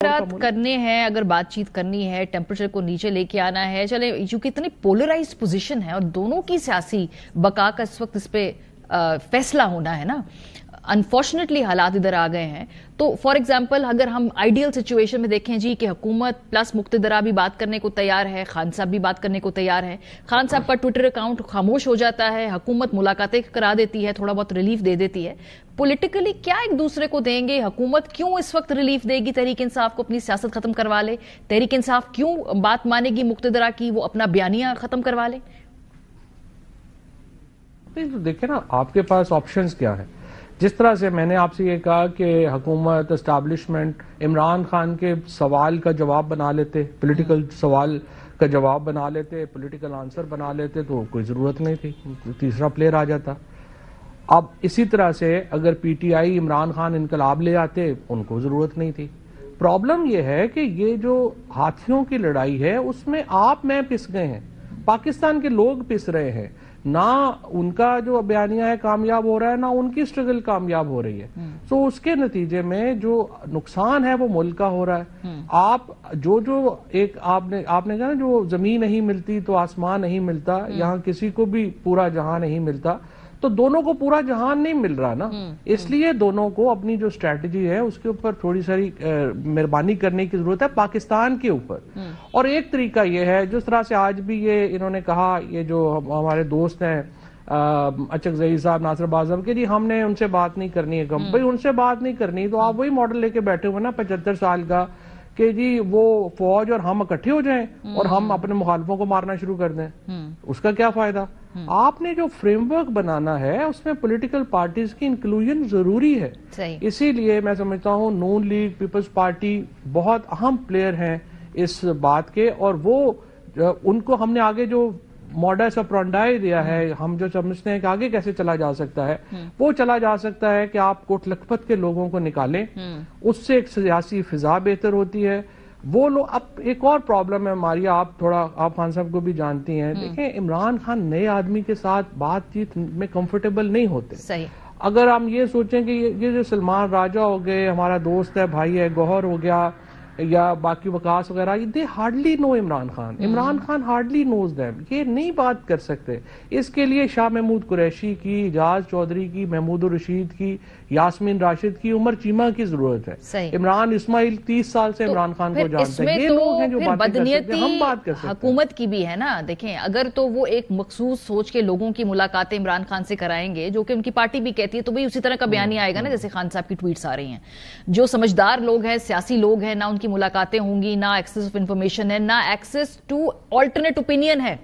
کرنے ہیں، اگر بات چیت کرنی ہے، ٹیمپریچر کو نیچے لے کے آنا ہے، چلے چونکہ اتنی پولرائز پوزیشن ہے اور دونوں کی سیاسی بقا کا اس وقت اس پہ فیصلہ ہونا ہے نا، انفارچونیٹلی حالات ادھر آ گئے ہیں. تو فار ایگزامپل اگر ہم آئیڈیل سچویشن میں دیکھیں جی کہ حکومت پلس مقتدرہ بھی بات کرنے کو تیار ہے، خان صاحب بھی بات کرنے کو تیار ہے، خان صاحب کا ٹویٹر اکاؤنٹ خاموش ہو جاتا ہے، حکومت ملاقاتیں کرا دیتی ہے، تھوڑا بہت ریلیف دے دیتی ہے. پولیٹیکلی کیا ایک دوسرے کو دیں گے؟ حکومت کیوں اس وقت ریلیف دے گی تحریک انصاف کو اپنی سیاست ختم کروا لے؟ تحریک انصاف کیوں بات مانے گی مقتدرہ کی، وہ اپنا بیانیہ ختم کروا لے؟ دیکھیں نا، آپ کے پاس آپشنز کیا ہیں. جس طرح سے میں نے آپ سے یہ کہا کہ حکومت اسٹیبلشمنٹ عمران خان کے سوال کا جواب بنا لیتے، پولیٹیکل سوال کا جواب بنا لیتے، پولیٹیکل آنسر بنا لیتے تو کوئی ضرورت نہیں تھی، تیسرا پلیئر آ جاتا. اب اسی طرح سے اگر P T I Imran Khan انقلاب لے آتے، ان کو ضرورت نہیں تھی. پرابلم یہ ہے کہ یہ جو ہاتھیوں کی لڑائی ہے اس میں آپ میں پس گئے ہیں، پاکستان کے لوگ پس رہے ہیں. نہ ان کا جو بیانیہ ہے کامیاب ہو رہا ہے، نہ ان کی سٹرگل کامیاب ہو رہی ہے. سو اس کے نتیجے میں جو نقصان ہے وہ ملک کا ہو رہا ہے. آپ ایک آپ نے کہا نا، جو زمین نہیں ملتی تو آسمان نہیں ملتا، یہاں کسی کو بھی پورا جہاں نہیں ملتا، تو دونوں کو پورا جہان نہیں مل رہا نا. اس لیے دونوں کو اپنی جو اسٹریٹجی ہے اس کے اوپر تھوڑی ساری مہربانی کرنے کی ضرورت ہے پاکستان کے اوپر. اور ایک طریقہ یہ ہے، جس طرح سے آج بھی یہ انہوں نے کہا، یہ جو ہمارے دوست ہیں اچک زئی صاحب، ناصر بازم کے، جی ہم نے ان سے بات نہیں کرنی ہے. بھائی ان سے بات نہیں کرنی تو آپ وہی ماڈل لے کے بیٹھے ہوئے نا 75 سال کا، کہ جی وہ فوج اور ہم اکٹھے ہو جائیں اور ہم اپنے مخالفوں کو مارنا شروع کر دیں. اس کا کیا فائدہ؟ آپ نے جو فریم ورک بنانا ہے اس میں پولیٹیکل پارٹیز کی انکلوژن ضروری ہے. اسی لیے میں سمجھتا ہوں نون لیگ، پیپلز پارٹی بہت اہم پلیئر ہیں اس بات کے، اور وہ ان کو ہم نے آگے جو موڈس اپرانڈائی دیا ہے، ہم جو سمجھتے ہیں کہ آگے کیسے چلا جا سکتا ہے، وہ چلا جا سکتا ہے کہ آپ کوٹ لکھپت کے لوگوں کو نکالیں. اس سے ایک سیاسی فضا بہتر ہوتی ہے. وہ لوگ اب ایک اور پرابلم ہے ہماری، آپ خان صاحب کو بھی جانتی ہیں. دیکھیں، عمران خان نئے آدمی کے ساتھ بات چیت میں کمفرٹیبل نہیں ہوتے. اگر ہم یہ سوچیں کہ یہ جو سلمان راجہ ہو گئے، ہمارا دوست ہے، بھائی ہے، گوہر ہو گیا، یا باقی وکاس وغیرہ، they hardly know Imran Khan. Imran Khan hardly nose them. یہ نہیں بات کر سکتے. اس کے لیے شاہ محمود قریشی کی، اعجاز چودھری کی، محمود الرشید کی، یاسمین راشد کی، عمر چیمہ کی ضرورت ہے. عمران اسماعیل 30 سال سے عمران خان کو جانتے ہیں. یہ لوگ ہیں جو باتیں کر سکتے ہیں، ہم بات کر سکتے ہیں. حکومت کی بھی ہے نا. دیکھیں، اگر تو وہ ایک مخصوص سوچ کے لوگوں کی ملاقاتیں عمران خان سے کرائیں گے، جو کہ ان کی پارٹی بھی کہتی ہے، تو بھی اسی طرح کا بیان ہی آئے گا نا جیسے خان صاحب کی ٹویٹس آ رہی ہیں. جو سمجھدار لوگ ہیں، سیاسی لوگ ہیں، نہ ان کی ملاقاتیں ہوں گی، نہ ایکسس آف انفارمیشن ہے، نہ ایکسس ٹو آلٹرنیٹ اوپینین ہے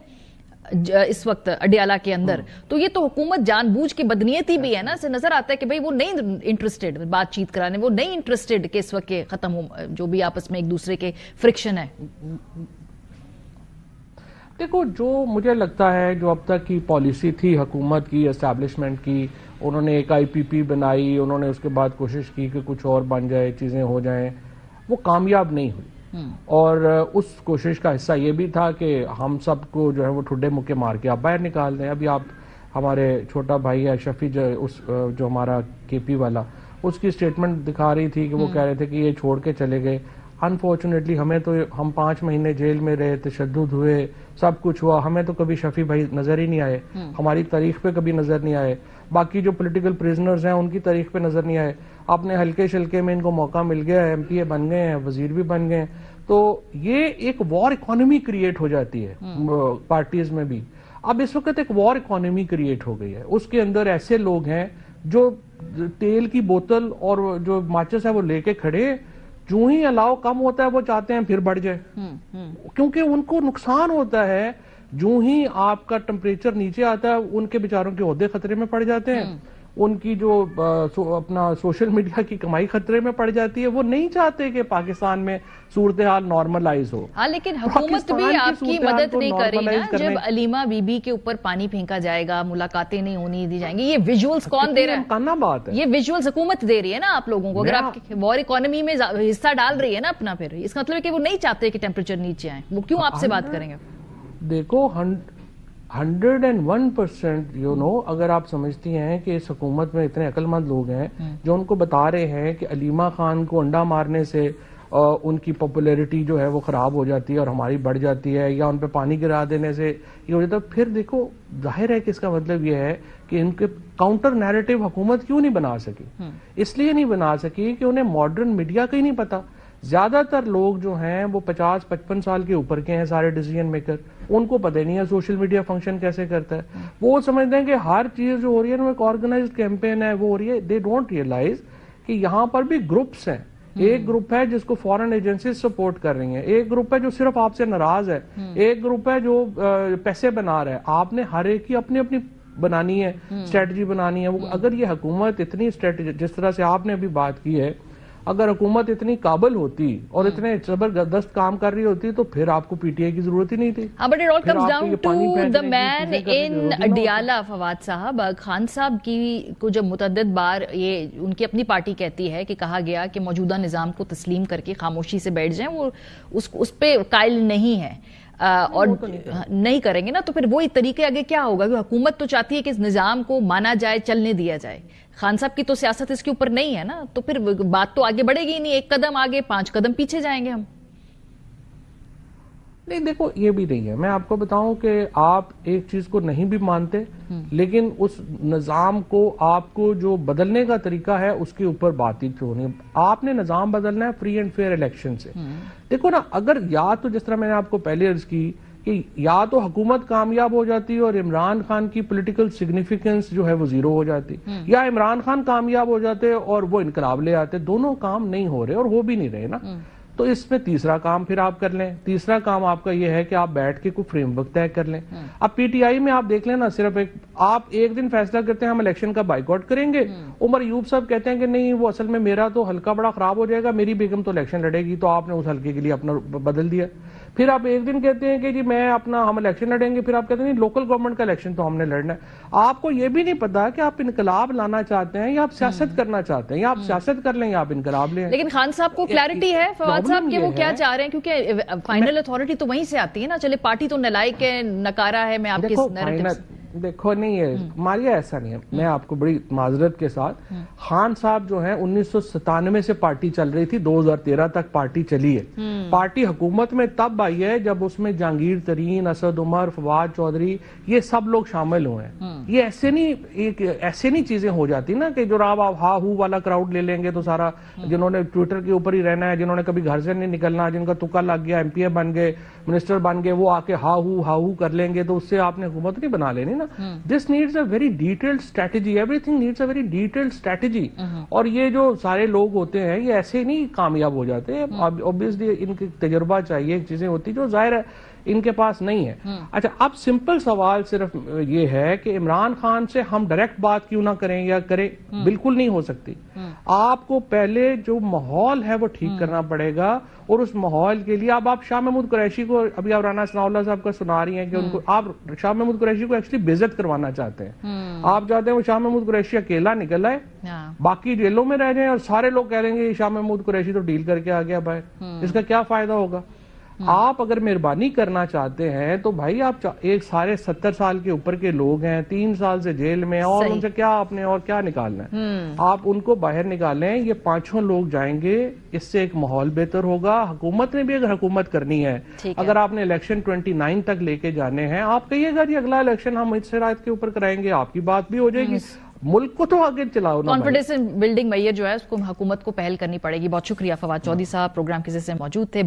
اس وقت اڈیالہ کے اندر. تو یہ تو حکومت جان بوجھ کے بدنیتی بھی ہے نا. سے نظر آتا ہے کہ بھئی وہ نہیں انٹرسٹڈ بات چیت کرانے، وہ نہیں انٹرسٹڈ کہ اس وقت ختم ہو جو بھی آپس میں ایک دوسرے کے فرکشن ہے. دیکھو، جو مجھے لگتا ہے جو اب تک کی پالیسی تھی حکومت کی، اسٹیبلشمنٹ کی، انہوں نے ایک IPP بنائی، انہوں نے اس کے بعد کوشش کی کہ کچھ اور بن جائے، چیزیں ہو جائیں، وہ کامیاب نہیں ہوئی. اور اس کوشش کا حصہ یہ بھی تھا کہ ہم سب کو جو ہے وہ ٹھڈے مکے مار کے آپ باہر نکال دیں. ابھی آپ ہمارے چھوٹا بھائی ہے شفیع، جو ہمارا KP والا، اس کی سٹیٹمنٹ دکھا رہی تھی کہ وہ کہہ رہے تھے کہ یہ چھوڑ کے چلے گئے. انفارچونیٹلی ہم 5 مہینے جیل میں رہے، تشدد ہوئے، سب کچھ ہوا، ہمیں تو کبھی شفیع بھائی نظر ہی نہیں آئے، ہماری تاریخ پہ کبھی نظر نہیں آئے. باقی جو پولیٹیکل پریزنرز ہیں ان کی تاریخ پہ نظر نہیں آئے. اپنے ہلکے شلکے میں ان کو موقع مل گیا ہے، MPA بن گئے ہیں، وزیر بھی بن گئے ہیں. تو یہ ایک وار اکانومی کریٹ ہو جاتی ہے پارٹیز میں بھی. اب اس وقت ایک وار اکانومی کریٹ ہو گئی ہے. اس کے اندر ایسے لوگ ہیں جو تیل کی بوتل اور جو ماچس ہے وہ لے کے کھڑے، جو ہی الاؤ کم ہوتا ہے وہ چاہتے ہیں پھر بڑھ جائے، کیونکہ ان کو نقصان ہوتا ہے. جو ہی آپ کا ٹمپریچر نیچے آتا ہے، ان کے بیچاروں کے عہدے خطرے میں پڑ جاتے ہیں، ان کی جو اپنا سوشل میڈیا کی کمائی خطرے میں پڑ جاتی ہے. وہ نہیں چاہتے کہ پاکستان میں صورتحال نارملائز ہو. ہاں، لیکن حکومت بھی آپ کی مدد نہیں کر رہی نا. جب علیمہ بی بی کے اوپر پانی پھینکا جائے گا، ملاقاتیں نہیں ہونی دی جائیں گی، یہ ویژولز کون دے رہا ہے؟ یہ ویژولز حکومت دے رہی ہے نا آپ لوگوں کو. اگر آپ وار اکانومی میں حصہ ڈال رہی ہے نا اپنا، پھر اس کا مطلب ہے کہ وہ نہیں چاہتے کہ ٹیمپریچر نیچے آئیں. وہ کیوں آپ سے بات کریں گے؟ دیکھو، 101% اگر آپ سمجھتی ہیں کہ اس حکومت میں اتنے عقل مند لوگ ہیں جو ان کو بتا رہے ہیں کہ علیمہ خان کو انڈا مارنے سے ان کی پاپولیرٹی جو ہے وہ خراب ہو جاتی ہے اور ہماری بڑھ جاتی ہے, یا ان پہ پانی گرا دینے سے یہ ہو جاتا ہے. پھر دیکھو ظاہر ہے کہ اس کا مطلب یہ ہے کہ ان کے کاؤنٹر نیریٹو حکومت کیوں نہیں بنا سکی. اس لیے نہیں بنا سکی کہ انہیں ماڈرن میڈیا کا ہی نہیں پتا. زیادہ تر لوگ جو ہیں وہ 50-55 سال کے اوپر کے ہیں, سارے ڈیسیژن میکر, ان کو پتہ نہیں ہے سوشل میڈیا فنکشن کیسے کرتا ہے. وہ سمجھتے ہیں کہ ہر چیز جو ہو رہی ہے نا ایک آرگنائزڈ کیمپین ہے, وہ ہو رہی ہے. دے ڈونٹ ریئلائز کہ یہاں پر بھی گروپس ہیں. ایک گروپ ہے جس کو فارن ایجنسیز سپورٹ کر رہی ہیں, ایک گروپ ہے جو صرف آپ سے ناراض ہے, ایک گروپ ہے جو پیسے بنا رہا ہے. آپ نے ہر ایک کی اپنی اپنی بنانی ہے, اسٹریٹجی بنانی ہے. اگر یہ حکومت اتنی اسٹریٹجی جس طرح سے آپ نے ابھی بات کی ہے, اگر حکومت اتنی قابل ہوتی اور اتنے زبردست کام کر رہی ہوتی تو پھر آپ کو پی ٹی آئی کی ضرورت ہی نہیں تھی. But it all comes down to the man in Adiala, Fawad صاحب. خان صاحب کی کو جب متعدد بار یہ ان کی اپنی پارٹی کہتی ہے کہ کہا گیا کہ موجودہ نظام کو تسلیم کر کے خاموشی سے بیٹھ جائیں, وہ اس پہ قائل نہیں ہے اور نہیں کریں گے نا, تو پھر وہی طریقے آگے کیا ہوگا؟ کہ حکومت تو چاہتی ہے کہ اس نظام کو مانا جائے, چلنے دیا جائے. خان صاحب کی تو سیاست اس کے اوپر نہیں ہے نا, تو پھر بات تو آگے بڑھے گی نہیں. ایک قدم آگے 5 قدم پیچھے جائیں گے ہم. نہیں دیکھو یہ بھی نہیں ہے. میں آپ کو بتاؤں کہ آپ ایک چیز کو نہیں بھی مانتے, لیکن اس نظام کو آپ کو جو بدلنے کا طریقہ ہے اس کے اوپر بات چیت ہونی. آپ نے نظام بدلنا ہے فری اینڈ فیئر الیکشن سے. دیکھو نا, اگر یا تو جس طرح میں نے آپ کو پہلے عرض کی کہ یا تو حکومت کامیاب ہو جاتی اور عمران خان کی پولیٹیکل سگنیفیکنس جو ہے وہ زیرو ہو جاتی, یا عمران خان کامیاب ہو جاتے اور وہ انقلاب لے آتے. دونوں کام نہیں ہو رہے اور ہو بھی نہیں رہے نا. تو اس میں تیسرا کام پھر آپ کر لیں. تیسرا کام آپ کا یہ ہے کہ آپ بیٹھ کے کوئی فریم ورک طے کر لیں. اب پی ٹی آئی میں آپ دیکھ لیں نا, صرف آپ ایک دن فیصلہ کرتے ہیں ہم الیکشن کا بائیکاٹ کریں گے. عمر ایوب صاحب کہتے ہیں کہ نہیں وہ اصل میں میرا تو حلقہ بڑا خراب ہو جائے گا, میری بیگم تو الیکشن لڑے گی, تو آپ نے اس حلقے کے لیے اپنا بدل دیا. پھر آپ ایک دن کہتے ہیں کہ جی ہم الیکشن لڑیں گے, پھر آپ کہتے ہیں لوکل گورنمنٹ کا الیکشن تو ہم نے لڑنا ہے. آپ کو یہ بھی نہیں پتا کہ آپ انقلاب لانا چاہتے ہیں یا آپ سیاست کرنا چاہتے ہیں, یا آپ سیاست کر لیں یا آپ انقلاب لیں. لیکن خان صاحب کو کلیئرٹی ہے فواد صاحب کہ وہ کیا چاہ رہے ہیں, کیونکہ فائنل اتھارٹی تو وہیں سے آتی ہے نا. چلے پارٹی تو نالائق ہے, نکارا ہے, میں آپ کے دیکھو نہیں ہے ماریا, ایسا نہیں ہے. میں آپ کو بڑی معذرت کے ساتھ, خان صاحب جو ہیں 1997 سے پارٹی چل رہی تھی, 2013 تک پارٹی چلی ہے. پارٹی حکومت میں تب آئی ہے جب اس میں جہانگیر ترین, اسد عمر, فواد چودھری, یہ سب لوگ شامل ہوئے ہیں. یہ ایسے نہیں چیزیں ہو جاتی نا کہ جو آپ ہا ہو والا کراؤڈ لے لیں گے تو سارا, جنہوں نے ٹویٹر کے اوپر ہی رہنا ہے, جنہوں نے کبھی گھر سے نہیں نکلنا, جن کا تکا لگ گیا, ایم پی اے بن گئے, منسٹر بن گئے, وہ آ کے ہا ہو کر لیں گے, تو اس سے آپ نے حکومت نہیں بنا لینی نا. This needs a very detailed strategy. Everything needs a very detailed strategy. اور یہ جو سارے لوگ ہوتے ہیں یہ ایسے نہیں کامیاب ہو جاتے. Obviously ان کی تجربہ چاہیے, چیزیں ہوتی جو ظاہر ہے ان کے پاس نہیں ہے. اچھا, اب سمپل سوال صرف یہ ہے کہ عمران خان سے ہم ڈائریکٹ بات کیوں نہ کریں یا کریں؟ بالکل نہیں ہو سکتی. آپ کو پہلے جو ماحول ہے وہ ٹھیک کرنا پڑے گا, اور اس ماحول کے لیے اب آپ شاہ محمود قریشی کو, ابھی آپ رانا ثناء اللہ صاحب کا سنا رہی ہیں کہ ان کو آپ شاہ محمود قریشی کو ایکچولی بے عزت کروانا چاہتے ہیں. آپ چاہتے ہیں وہ شاہ محمود قریشی اکیلا نکل آئے, باقی جیلوں میں رہ جائیں, اور سارے لوگ کہہ رہیں گے شاہ محمود قریشی تو ڈیل کر کے آ گیا باہر. اس کا کیا فائدہ ہوگا؟ آپ اگر مہربانی کرنا چاہتے ہیں تو بھائی آپ ایک سارے 70 سال کے اوپر کے لوگ ہیں, 3 سال سے جیل میں, اور ان سے کیا آپ نے اور کیا نکالنا ہے؟ آپ ان کو باہر نکالیں, یہ 5 لوگ جائیں گے, اس سے ایک ماحول بہتر ہوگا. حکومت نے بھی اگر حکومت کرنی ہے, اگر آپ نے الیکشن 29 تک لے کے جانے ہیں, آپ کہیے گا جی اگلا الیکشن ہم اس شرائط کے اوپر کرائیں گے, آپ کی بات بھی ہو جائے گی. ملک کو تو آگے چلاؤ نا. کانفیڈنس بلڈنگ میئر جو ہے اس کو حکومت کو پہل کرنی پڑے گی. بہت شکریہ فواد چودھری صاحب, پروگرام کے ذریعے موجود تھے.